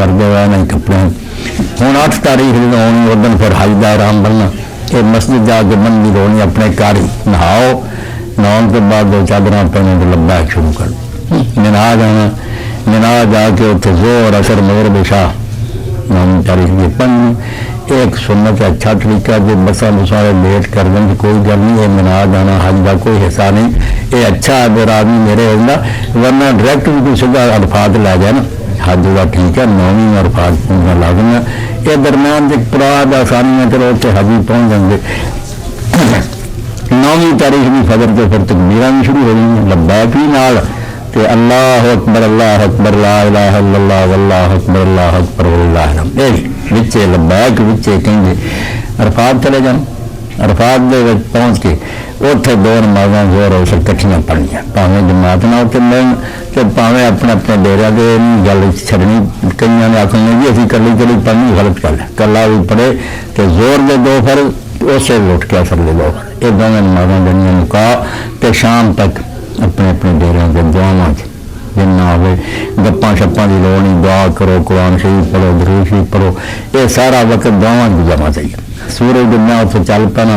करते हुए नहीं कपड़े हूँ 8 तारीख जो आनी उस दिन फिर हज का आराम बनना ये मस्जिद जाके बननी रोनी अपने घर नहाओ नहाने के बाद 2 चादर पहने तो लब्बा शुरू कर मिना जाना मिना जाके उत्थे जोर असर मगरिब इशा 9 तारीख की पढ़नी एक सुन्नत अच्छा तरीका जो बसा बुसा लेट कर दें कोई गल नहीं है मिना जाना हज का कोई हिस्सा नहीं ये अच्छा अगर आदमी मेरे होगा वरना डायरैक्ट भी कोई सीधा अल्फाज लै जाए ना हज का ठीक है 9वीं अल्फाज पूरा ला देना ये दरम्यान जो पुराद आसानियाँ चलो उत्थे हज भी पहुँच जाएंगे 9वीं तारीख भी फजर के फिर तकबीरां भी शुरू हो गई लब्बैक भी नाल ते अल्लाह अकबर ला इलाहा इल्लल्लाह वल्लाहु अकबर वलिल्लाहिल हम्द ए विचे लब्बैक विचे कहेंगे अरफात चले जान अरफात दे विच पहुंच के उत्थे 2 नमाज़ां ज़ोहर असर इकट्ठियां पढ़नियां भावें जमात नाल ते मिलन ते भावें अपने अपने डेरिया के गल छड़नी कईयां ने आखना जी असीं कल्ली कल्ली पढ़नी गलत गल है कल्ला भी पढ़े ते जोर दे 2 फर्ज उसे उठ के असर ले लो ये दोवें नमाज़ां देनियां मुका ते शाम तक अपने अपने डेरिया के दुआवां जिन्ना हो गप्पां शप्पां की लोड़ नहीं दुआ करो कुरान शरीफ पढ़ो दरूद शरीफ पढ़ो ये सारा वक्त दुआवां गुजारना चाहिए सूरज दुनिया उत्थे चल पैना